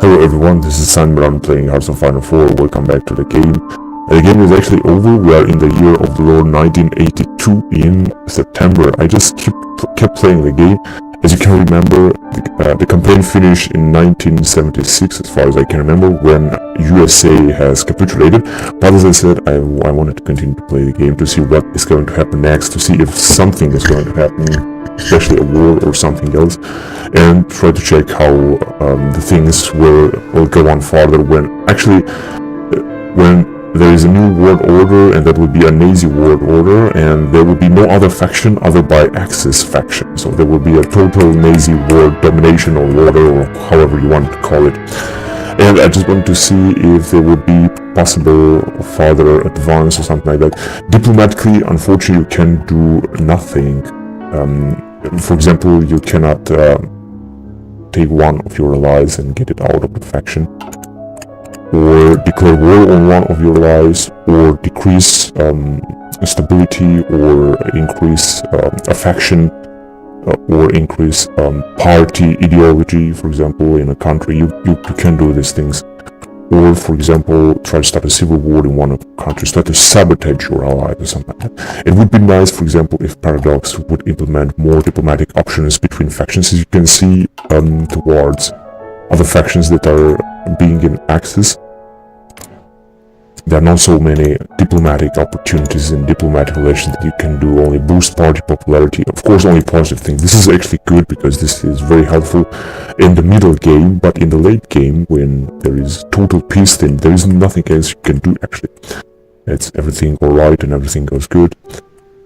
Hello everyone, this is Simon. I'm playing Hearts of Final 4. Welcome back to the game. The game is actually over. We are in the year of the Lord 1982 in September. I just kept playing the game. As you can remember, the campaign finished in 1976, as far as I can remember, when USA has capitulated. But as I said, I wanted to continue to play the game to see what is going to happen next, to see if something is going to happen, especially a war or something else, and try to check how the things will go on further when there is a new world order, and that will be a Nazi world order, and there will be no other faction other by Axis faction. So there will be a total Nazi world domination or order, or however you want to call it. And I just want to see if there will be possible further advance or something like that. Diplomatically, unfortunately, you can do nothing. For example, you cannot take one of your allies and get it out of the faction, or declare war on one of your allies, or decrease stability, or increase a faction, or increase party ideology, for example, in a country. You can do these things. Or, for example, try to start a civil war in one of the countries, try to sabotage your allies or something like that. It would be nice, for example, if Paradox would implement more diplomatic options between factions, as you can see towards other factions that are being in Axis. There are not so many diplomatic opportunities and diplomatic relations that you can do, only boost party popularity. Of course, only positive things. This is actually good because this is very helpful in the middle game, but in the late game, when there is total peace, then there is nothing else you can do actually. It's everything alright and everything goes good.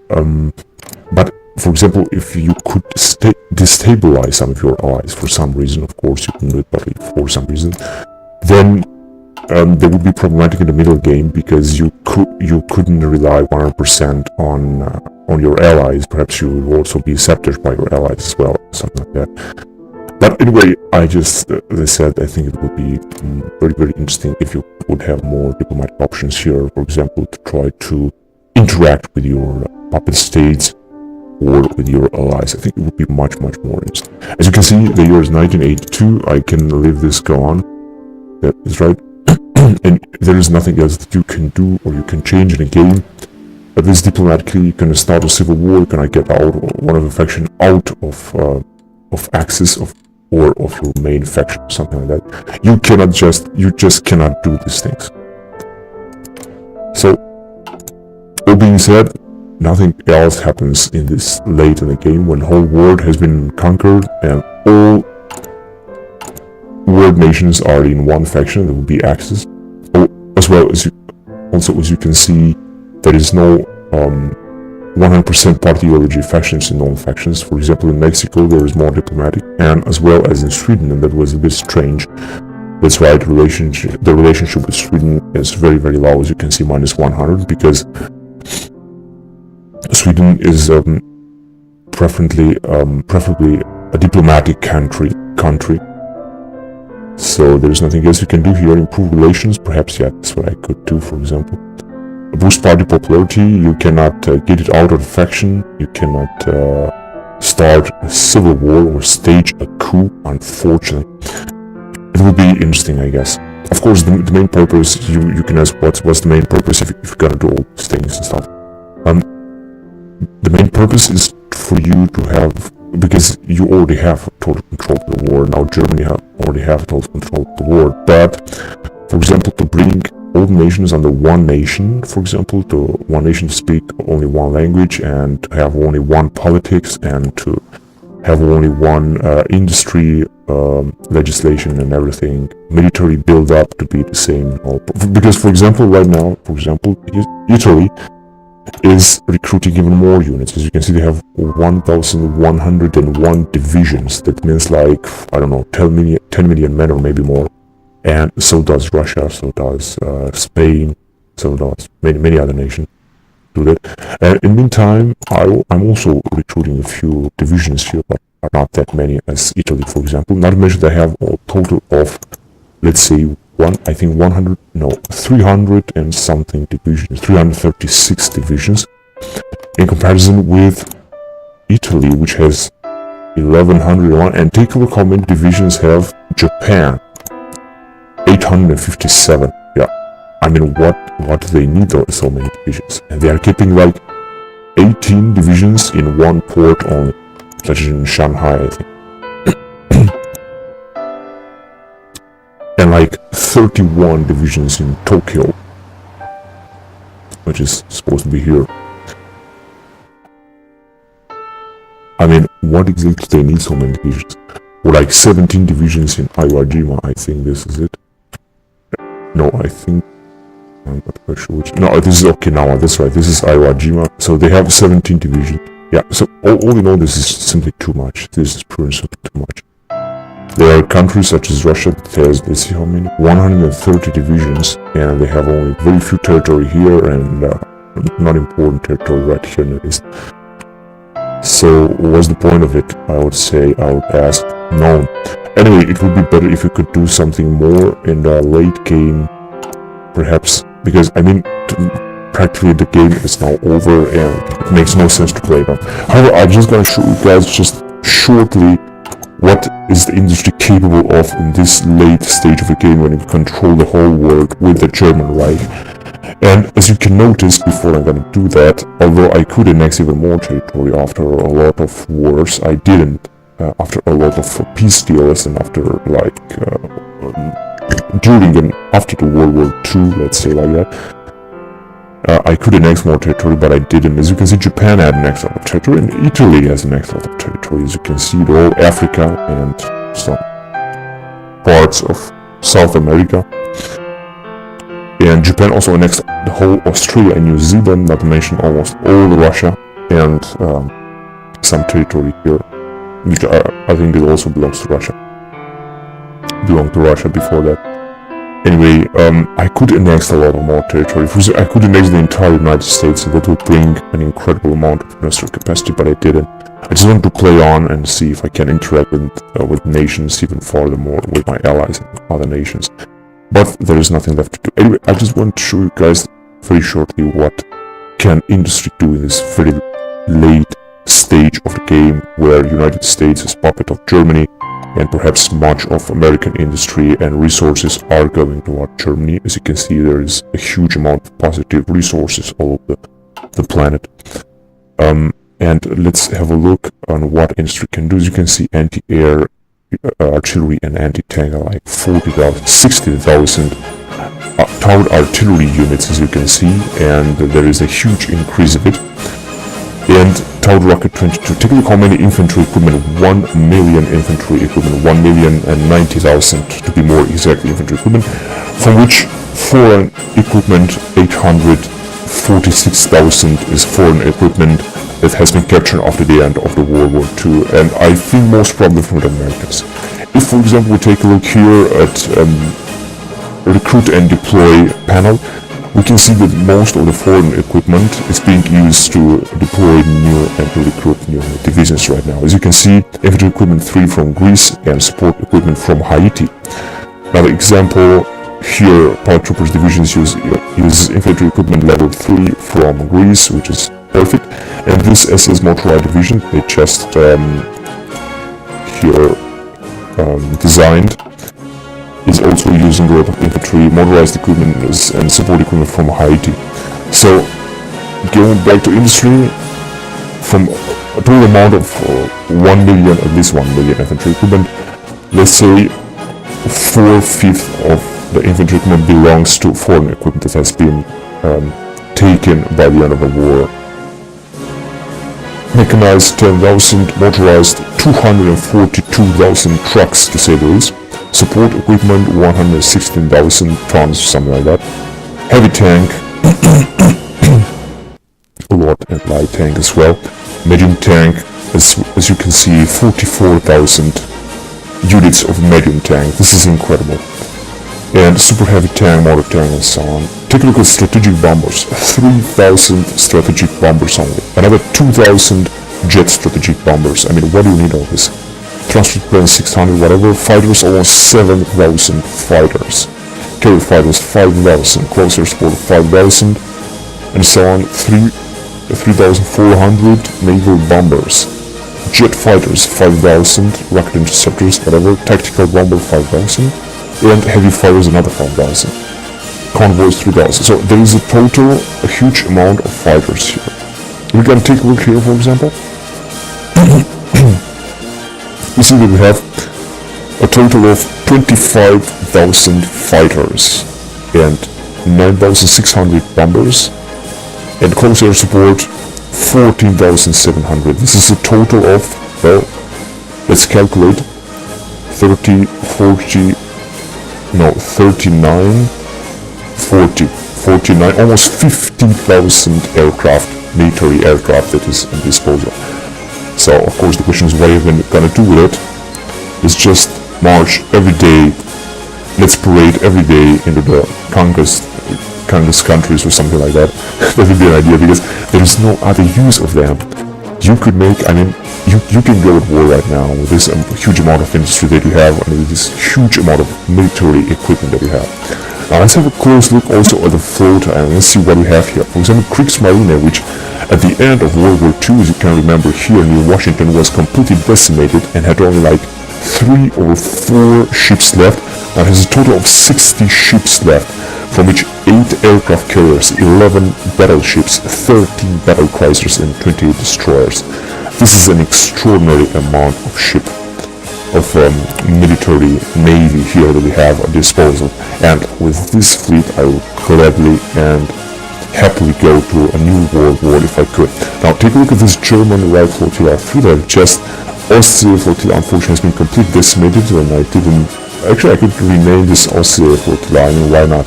But for example, if you could destabilize some of your allies for some reason, of course you can do it, but for some reason, then they would be problematic in the middle game, because you couldn't rely 100% on your allies. Perhaps you would also be sabotaged by your allies as well, something like that. But anyway, as I said, I think it would be very, very interesting if you would have more diplomatic options here, for example, to try to interact with your puppet states or with your allies. I think it would be much, much more interesting. As you can see, the year is 1982. I can leave this go on. That is right. And there is nothing else that you can do or you can change in a game. At least diplomatically, you can start a civil war, you can get out one of the faction out of Axis or of your main faction, or something like that. You just cannot do these things. So, all being said, nothing else happens in this late in the game, when the whole world has been conquered and all world nations are in one faction. That will be Axis. As well as you can see, there is no 100% party factions in all factions. For example, in Mexico there is more diplomatic, and as well as in Sweden, and that was a bit strange. That's why the relationship with Sweden is very, very low, as you can see, -100, because Sweden is preferably a diplomatic country. So there's nothing else you can do here. Improve relations, perhaps, yeah, that's what I could do, for example. Boost party popularity, you cannot get it out of the faction, you cannot start a civil war or stage a coup, unfortunately. It will be interesting, I guess. Of course, the main purpose, you can ask what's the main purpose if you're gonna do all these things and stuff. The main purpose is for you to have, because you already have total control of the war. Now Germany already have total control of the war. But, for example, to bring all nations under one nation, for example, to one nation to speak only one language, and to have only one politics, and to have only one industry, legislation and everything, military build up to be the same. Because, for example, right now, Italy is recruiting even more units. As you can see, they have 1,101 divisions. That means like, I don't know, 10 million men or maybe more. And so does Russia, so does Spain, so does many other nations do that. And in the meantime, I'm also recruiting a few divisions here, but not that many as Italy, for example. Not to mention they have a total of, let's say, 300 and something divisions, 336 divisions, in comparison with Italy, which has 1101. And take a look how many divisions have Japan. 857. Yeah, I mean, what do they need so many divisions? And they are keeping like 18 divisions in one port only, such as in Shanghai, I think. And like 31 divisions in Tokyo, which is supposed to be here. I mean, what exactly do they need so many divisions? Or like 17 divisions in Iwajima, I think this is it. No, I think... I'm not quite sure which... No, this is Okinawa, that's right, this is Iwajima. So they have 17 divisions. Yeah, so all in all, this is simply too much. This is pretty simply too much. There are countries such as Russia that has, let's see how many, 130 divisions, and they have only very few territory here and not important territory right here in the east. So what's the point of it? I would say, I would ask, no. Anyway, it would be better if you could do something more in the late game, perhaps, because I mean, practically the game is now over and it makes no sense to play it on. However, I'm just gonna show you guys just shortly what is the industry capable of in this late stage of the game when you control the whole world with the German Reich. And as you can notice, before I'm gonna do that, although I could annex even more territory after a lot of wars, I didn't. After a lot of peace deals and after like during and after the World War II, let's say like that. I could annex more territory, but I didn't. As you can see, Japan had an extra lot of territory, and Italy has an extra lot of territory. As you can see, all Africa and some parts of South America. And Japan also annexed the whole Australia and New Zealand, not to mention almost all Russia, and some territory here, which I think it also belongs to Russia. Belonged to Russia before that. Anyway, I could annex a lot of more territory. I could annex the entire United States, and that would bring an incredible amount of industrial capacity, but I didn't. I just wanted to play on and see if I can interact with nations even furthermore, with my allies and other nations. But there is nothing left to do. Anyway, I just want to show you guys very shortly what can industry do in this very late stage of the game, where United States is puppet of Germany, and perhaps much of American industry and resources are going toward Germany. As you can see, there is a huge amount of positive resources all over the planet. And let's have a look on what industry can do. As you can see, anti-air artillery and anti-tank are like 40,000, 60,000 towed artillery units, as you can see, and there is a huge increase of it. And towed rocket 22. Take a look how many infantry equipment. 1 million infantry equipment, 1,090,000 to be more exact infantry equipment, from which foreign equipment 846,000 is foreign equipment that has been captured after the end of the World War II, and I think most probably from the Americans. If, for example, we take a look here at recruit and deploy panel, we can see that most of the foreign equipment is being used to deploy new and to recruit new divisions right now. As you can see, infantry equipment 3 from Greece and support equipment from Haiti. Another example here, paratroopers divisions use infantry equipment level 3 from Greece, which is perfect. And this SS motorized division, they just designed, is also using a lot of infantry, motorized equipment and support equipment from Haiti. So, going back to industry, from a total amount of 1 million, at least 1 million infantry equipment, let's say 4/5 of the infantry equipment belongs to foreign equipment that has been taken by the end of the war. Mechanized 10,000, motorized 242,000 trucks, to say the least. Support equipment 116,000 tons, something like that. Heavy tank, a lot, and light tank as well. Medium tank, as you can see, 44,000 units of medium tank. This is incredible. And super heavy tank, motor tank, and so on. Take a look at strategic bombers. 3,000 strategic bombers only. Another 2,000 jet strategic bombers. I mean, what do you need all this? Transport planes 600, whatever. Fighters, almost 7,000 fighters. Carrier fighters 5,000. Cruiser support 5,000, and so on. 3,400 naval bombers. Jet fighters 5,000. Rocket interceptors, whatever. Tactical bomber 5,000. and heavy fighters another 5,000. Convoys 3,000. So there is a huge amount of fighters here. We're gonna take a look here, for example. You see that we have a total of 25,000 fighters and 9,600 bombers, and close air support 14,700. This is a total of, well, let's calculate, 39, 49, almost 50,000 aircraft, military aircraft that is in disposal. So of course the question is, what are you gonna do with it? It's just march every day, let's parade every day into the conquest countries or something like that. That would be an idea, because there is no other use of them. You could make, you can go at war right now with this huge amount of industry that you have, and with this huge amount of military equipment that you have. Now let's have a close look also at the floater, and let's see what we have here. For example, Kriegsmarine, which at the end of World War II, as you can remember, here near Washington was completely decimated and had only like 3 or 4 ships left. Now it has a total of 60 ships left, from which 8 aircraft carriers, 11 battleships, 13 battle cruisers, and 28 destroyers. This is an extraordinary amount of military navy here that we have at disposal. And with this fleet, I would gladly and happily go to a new world war if I could. Now take a look at this German Light Flotilla 3 that just Ostsee Flotilla unfortunately has been completely decimated, and I didn't, actually I could rename this Ostsee Flotilla, why not?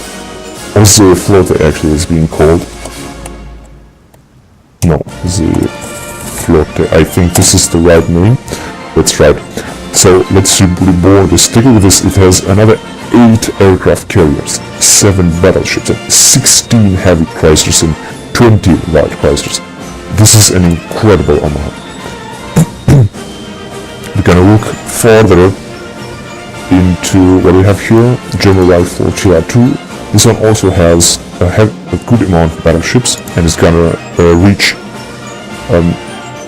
Ostsee Flotte actually is being called. No, the Flotte, I think this is the right name. That's right. So let's reborn this. Take a look at this, it has another 8 aircraft carriers, 7 battleships, and 16 heavy cruisers and 20 light cruisers. This is an incredible amount. We're gonna look further into what we have here. German Light Flotilla 2. This one also has a good amount of battleships, and is gonna reach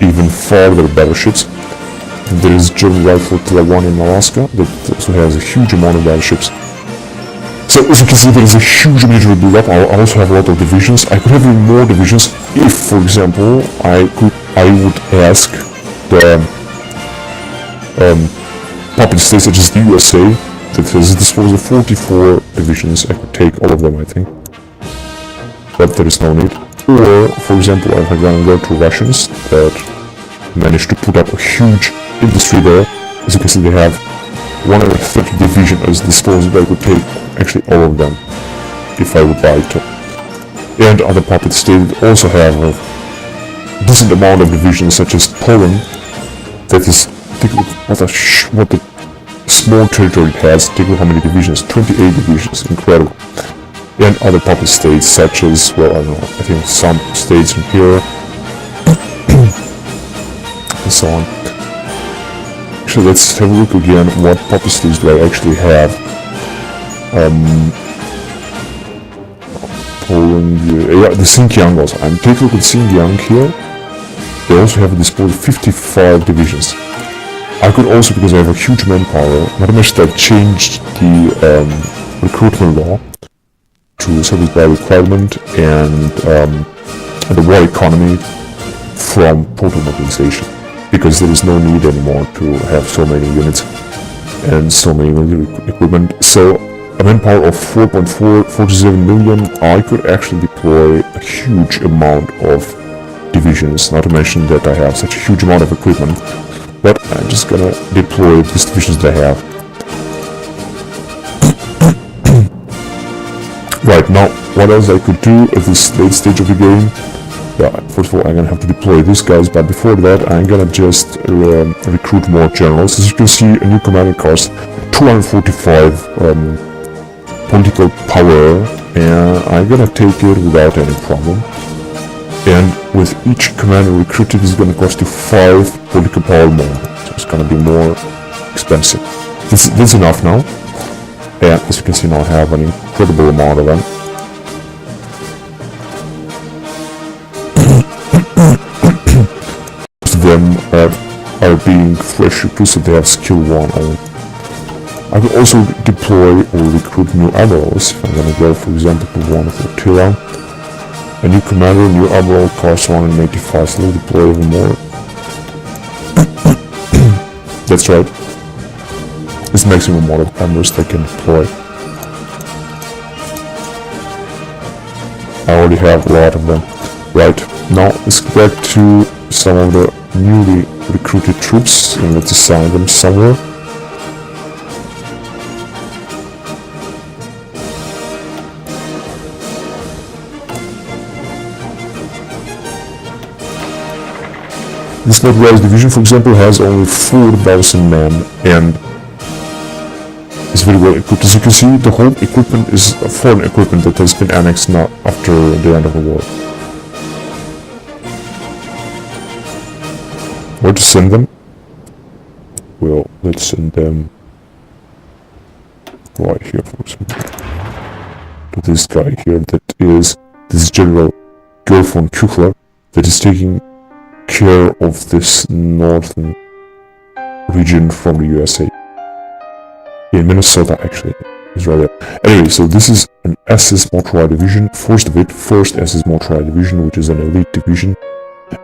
even further battleships. There is German Light Flotilla 1 in Alaska that also has a huge amount of battleships. So as you can see, there is a huge military build-up. I also have a lot of divisions. I could have even more divisions if, for example, I would ask the puppet states such as the USA that has disposed of 44 divisions. I could take all of them, I think, but there is no need. Or, for example, if I'm gonna go to Russians that managed to put up a huge industry there. As you can see, they have 130 divisions as disposal. I could take actually all of them if I would like to. And other puppet states also have a decent amount of divisions, such as Poland, that is, take a look what the small territory it has. Take a look how many divisions, 28 divisions, incredible. And other puppet states such as, well, I don't know, I think some states in here, and so on. Actually, let's have a look again what puppet states do I actually have. Poland, yeah, the Xinjiang also. I'm taking a look at Xinjiang here. They also have a disposal of 55 divisions. I could also, because I have a huge manpower, not much that changed the recruitment law to service by requirement and the war economy from total mobilization, because there is no need anymore to have so many units and so many military equipment. So a manpower of 4.47 million, I could actually deploy a huge amount of divisions, not to mention that I have such a huge amount of equipment, but I'm just gonna deploy these divisions that I have. Right, now, what else I could do at this late stage of the game? Yeah, first of all, I'm gonna have to deploy these guys, but before that, I'm gonna just recruit more generals. As you can see, a new commander costs 245 political power, and I'm gonna take it without any problem. And with each commander recruited, it's gonna cost you 5 political power more, so it's gonna be more expensive. This is enough now. And as you can see now, I have an incredible amount of them. Most of them are being fresh recruits, so they have skill 1 only. I could also deploy or recruit new admirals. If I'm gonna go, for example, to one flotilla. A new commander, new admiral, costs 185, so we'll deploy even more. That's right. It's maximum amount of admirals they can deploy. I already have a lot of them. Right, now let's get back to some of the newly recruited troops and let's assign them somewhere. This motorized division, for example, has only 4,000 men and is very well equipped. As you can see, the whole equipment is foreign equipment that has been annexed now after the end of the war. Where to send them? Well, let's send them right here, for example, to this guy here. This is General Georg von Küchler, that is taking care of this northern region from the USA. In Minnesota, actually, is right there. Anyway, so this is an SS motorized division, first SS motorized division, which is an elite division,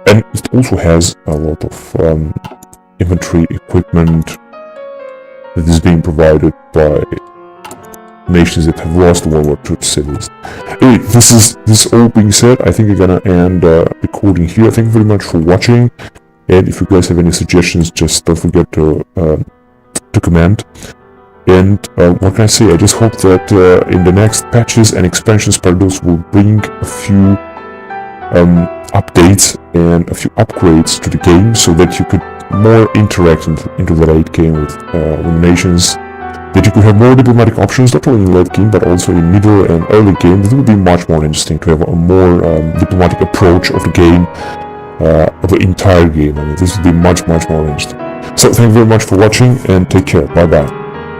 and it also has a lot of infantry equipment that is being provided by nations that have lost World War II, to say this. Anyway, this all being said, I think I'm gonna end recording here. Thank you very much for watching, and if you guys have any suggestions, just don't forget to comment. And what can I say? I just hope that in the next patches and expansions, Paradox will bring a few updates and a few upgrades to the game, so that you could more interact into the late game with nations. That you could have more diplomatic options, not only in late game, but also in middle and early game. This would be much more interesting to have a more diplomatic approach of the game, of the entire game. I mean, this would be much more interesting. So thank you very much for watching, and take care. Bye bye.